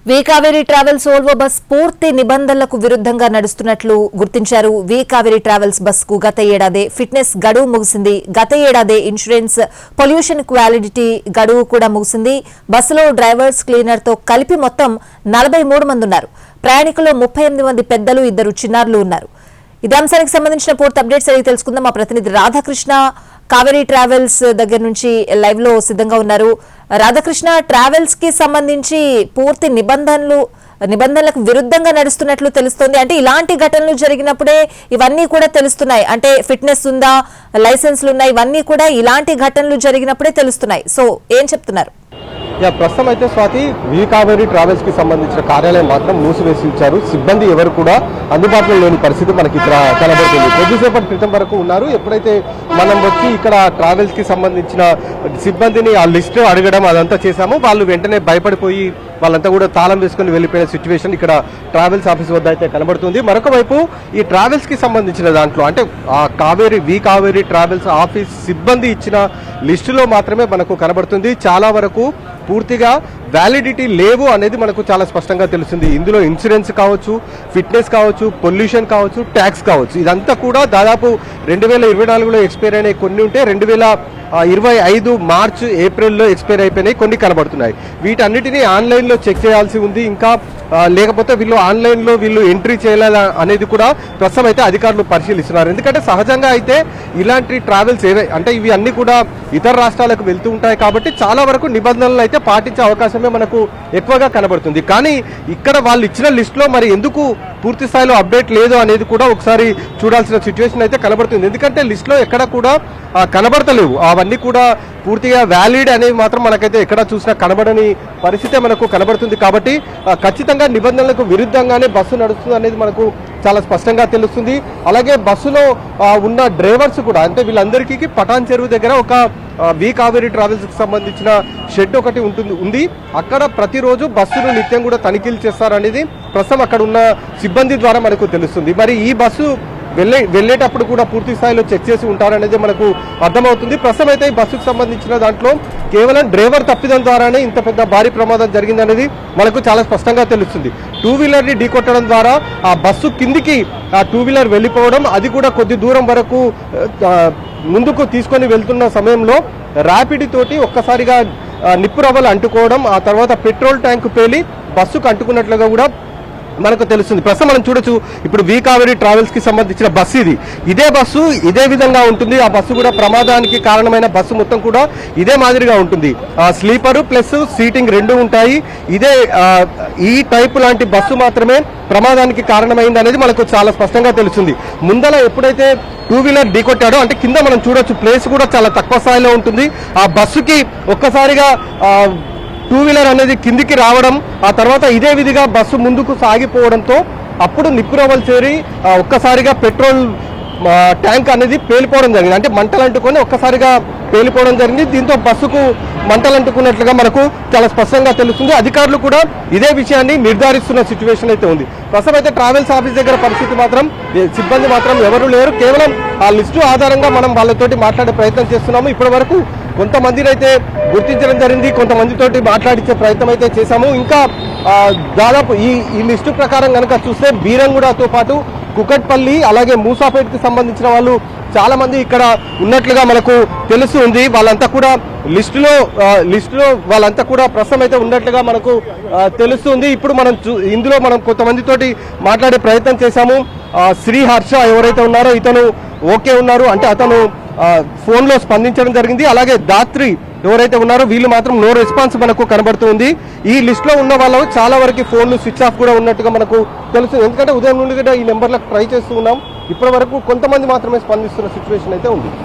వి Kaveri travels Volvo bus పూర్తి నిబంధనలకు విరుద్ధంగా నడుస్తున్నట్లు గుర్తించారు. వి కావేరీ ట్రావెల్స్ బస్ కు గత ఏడాదే ఫిట్నెస్ గడువు ముగిసింది. గత ఏడాదే ఇన్సూరెన్స్, పొల్యూషన్ వ్యాలిడిటీ గడువు కూడా ముగిసింది. బస్సులో డ్రైవర్స్, క్లీనర్ తో కలిపి మొత్తం 43 మంది ఉన్నారు. ప్రయాణికుల్లో 38 మంది పెద్దలు, 2 చిన్నారులు ఉన్నారు. ఇదే అంశానికి సంబంధించిన పూర్తి అప్డేట్స్ అడిగి తెలుసుకుందాం. మా ప్రతినిధి రాధాకృష్ణ కావేరీ ట్రావెల్స్ దగ్గర నుంచి లైవ్ లో సిద్ధంగా ఉన్నారు. రాధాకృష్ణ, ట్రావెల్స్ కి సంబంధించి పూర్తి నిబంధనలకు విరుద్ధంగా నడుస్తున్నట్లు తెలుస్తోంది. అంటే ఇలాంటి ఘటనలు జరిగినప్పుడే ఇవన్నీ కూడా తెలుస్తున్నాయి. అంటే ఫిట్నెస్ ఉందా, లైసెన్స్లు ఉన్నాయి, ఇవన్నీ కూడా ఇలాంటి ఘటనలు జరిగినప్పుడే తెలుస్తున్నాయి. సో ఏం చెప్తున్నారు? ప్రస్తుతం అయితే స్వాతి, వి కావేరీ ట్రావెల్స్ కి సంబంధించిన కార్యాలయం మాత్రం మూసివేసి ఉంచారు. సిబ్బంది ఎవరు కూడా అందుబాటులో లేని పరిస్థితి మనకి ఇక్కడ కనబడుతుంది. కొద్దిసేపటి క్రితం వరకు ఉన్నారు. ఎప్పుడైతే మనం వచ్చి ఇక్కడ ట్రావెల్స్ కి సంబంధించిన సిబ్బందిని ఆ లిస్ట్ అడగడం అదంతా చేశామో, వాళ్ళు వెంటనే భయపడిపోయి వాళ్ళంతా కూడా తాళం వేసుకుని వెళ్ళిపోయిన సిచ్యువేషన్ ఇక్కడ ట్రావెల్స్ ఆఫీస్ వద్ద అయితే కనబడుతుంది. మరొక వైపు ఈ ట్రావెల్స్ కి సంబంధించిన దాంట్లో అంటే ఆ వి కావేరీ ట్రావెల్స్ ఆఫీస్ సిబ్బంది ఇచ్చిన లిస్టులో మాత్రమే మనకు కనబడుతుంది. చాలా వరకు పూర్తిగా వ్యాలిడిటీ లేవు అనేది మనకు చాలా స్పష్టంగా తెలుస్తుంది. ఇందులో ఇన్సూరెన్స్ కావచ్చు, ఫిట్నెస్ కావచ్చు, పొల్యూషన్ కావచ్చు, ట్యాక్స్ కావచ్చు, ఇదంతా కూడా దాదాపు 2024లో ఎక్స్పైర్ అయినాయి. కొన్ని ఉంటే 2025 మార్చ్, ఏప్రిల్లో ఎక్స్పైర్ అయిపోయినాయి, కొన్ని కనబడుతున్నాయి. వీటన్నిటినీ ఆన్లైన్లో చెక్ చేయాల్సి ఉంది. ఇంకా లేకపోతే ఆన్లైన్లో ఎంట్రీ చేయాలా అనేది కూడా ప్రస్తుతం అయితే అధికారులు పరిశీలిస్తున్నారు. ఎందుకంటే సహజంగా అయితే ఇలాంటి ట్రావెల్స్ అంటే ఇవి అన్ని కూడా ఇతర రాష్ట్రాలకు వెళ్తూ ఉంటాయి కాబట్టి చాలా వరకు నిబంధనలు అయితే పాటించే అవకాశమే మనకు ఎక్కువగా కనబడుతుంది. కానీ ఇక్కడ వాళ్ళు ఇచ్చిన లిస్టులో మరి ఎందుకు పూర్తి స్థాయిలో అప్డేట్ లేదు అనేది కూడా ఒకసారి చూడాల్సిన సిచ్యువేషన్ అయితే కనబడుతుంది. ఎందుకంటే లిస్టులో ఎక్కడ కూడా కనబడతలేవు. అవన్నీ కూడా పూర్తిగా వ్యాలిడ్ అనేవి మాత్రం మనకైతే ఎక్కడ చూసినా కనబడని పరిస్థితే మనకు కనబడుతుంది. కాబట్టి ఖచ్చితంగా నిబంధనలకు విరుద్ధంగానే బస్సు నడుస్తుంది అనేది మనకు చాలా స్పష్టంగా తెలుస్తుంది. అలాగే బస్సులో ఉన్న డ్రైవర్స్ కూడా, అంటే వీళ్ళందరికీ పటాన్ చెరువు దగ్గర ఒక వి కావేరీ ట్రావెల్స్ కి సంబంధించిన షెడ్ ఒకటి ఉంది. అక్కడ ప్రతిరోజు బస్సును నిత్యం కూడా తనిఖీలు చేస్తారనేది ప్రస్తుతం అక్కడ ఉన్న సిబ్బంది ద్వారా మనకు తెలుస్తుంది. మరి ఈ బస్సు వెళ్ళేటప్పుడు కూడా పూర్తి స్థాయిలో చెక్ చేసి ఉంటారనేది మనకు అర్థమవుతుంది. ప్రస్తుతం అయితే ఈ బస్సుకు సంబంధించిన దాంట్లో కేవలం డ్రైవర్ తప్పిదం ద్వారానే ఇంత పెద్ద భారీ ప్రమాదం జరిగిందనేది మనకు చాలా స్పష్టంగా తెలుస్తుంది. 2 వీలర్ని ఢీకొట్టడం ద్వారా ఆ బస్సు కిందికి ఆ 2 వీలర్ వెళ్ళిపోవడం, అది కూడా కొద్ది దూరం వరకు ముందుకు తీసుకొని వెళ్తున్న సమయంలో ర్యాపిడ్ తోటి ఒక్కసారిగా నిప్పురవ్వలు అంటుకోవడం, ఆ తర్వాత పెట్రోల్ ట్యాంకు పేలి బస్సుకు అంటుకున్నట్లుగా కూడా మనకు తెలుస్తుంది. ప్రస్తుతం మనం చూడొచ్చు, ఇప్పుడు వి కావేరీ ట్రావెల్స్ కి సంబంధించిన బస్సు ఇదే బస్సు ఇదే విధంగా ఉంటుంది. ఆ బస్సు కూడా ప్రమాదానికి కారణమైన బస్సు మొత్తం కూడా ఇదే మాదిరిగా ఉంటుంది. స్లీపరు ప్లస్ సీటింగ్ 2 ఉంటాయి. ఈ టైప్ లాంటి బస్సు మాత్రమే ప్రమాదానికి కారణమైంది అనేది మనకు చాలా స్పష్టంగా తెలుస్తుంది. ముందల ఎప్పుడైతే 2 వీలర్ ఢీకొట్టాడో, అంటే కింద మనం చూడొచ్చు ప్లేస్ కూడా చాలా తక్కువ స్థాయిలో ఉంటుంది. ఆ బస్సుకి ఒక్కసారిగా 2 వీలర్ అనేది కిందికి రావడం, ఆ తర్వాత ఇదే విధిగా బస్సు ముందుకు సాగిపోవడంతో అప్పుడు నిప్పురవ్వలు చేరి ఒక్కసారిగా పెట్రోల్ ట్యాంక్ అనేది పేలిపోవడం జరిగింది. అంటే మంటలు అంటుకొని ఒక్కసారిగా పేలిపోవడం జరిగింది. దీంతో బస్సుకు మంటలు అంటుకున్నట్లుగా మనకు చాలా స్పష్టంగా తెలుస్తుంది. అధికారులు కూడా ఇదే విషయాన్ని నిర్ధారిస్తున్న సిచ్యువేషన్ అయితే ఉంది. ప్రస్తుతం అయితే ట్రావెల్స్ ఆఫీస్ దగ్గర పరిస్థితి మాత్రం, సిబ్బంది మాత్రం ఎవరు లేరు. కేవలం ఆ లిస్టు ఆధారంగా మనం వాళ్ళతోటి మాట్లాడే ప్రయత్నం చేస్తున్నాము. ఇప్పటి వరకు కొంతమందిని అయితే గుర్తించడం జరిగింది, కొంతమందితోటి మాట్లాడించే ప్రయత్నం అయితే చేశాము. ఇంకా దాదాపు ఈ లిస్టు ప్రకారం కనుక చూస్తే బీరంగూడతో పాటు కుకట్పల్లి, అలాగే మూసాపేటకి సంబంధించిన వాళ్ళు చాలా మంది ఇక్కడ ఉన్నట్లుగా మనకు తెలుస్తుంది. వాళ్ళంతా కూడా లిస్టులో వాళ్ళంతా కూడా ప్రస్తుతం అయితే ఉన్నట్లుగా మనకు తెలుస్తుంది. ఇప్పుడు ఇందులో మనం కొంతమందితోటి మాట్లాడే ప్రయత్నం చేశాము. శ్రీహర్ష ఎవరైతే ఉన్నారో ఇతను ఓకే ఉన్నారు, అంటే అతను ఫోన్లో స్పందించడం జరిగింది. అలాగే దాత్రి ఎవరైతే ఉన్నారో వీళ్ళు మాత్రం నో రెస్పాన్స్ మనకు కనబడుతుంది. ఈ లిస్ట్లో ఉన్న వాళ్ళు చాలా వరకు ఫోన్లు స్విచ్ ఆఫ్ కూడా ఉన్నట్టుగా మనకు తెలుస్తుంది. ఎందుకంటే ఉదయం నుండి కూడా ఈ నెంబర్లకు ట్రై చేస్తూ ఉన్నాం. ఇప్పటి వరకు కొంతమంది మాత్రమే స్పందిస్తున్న సిచ్యువేషన్ అయితే ఉంది.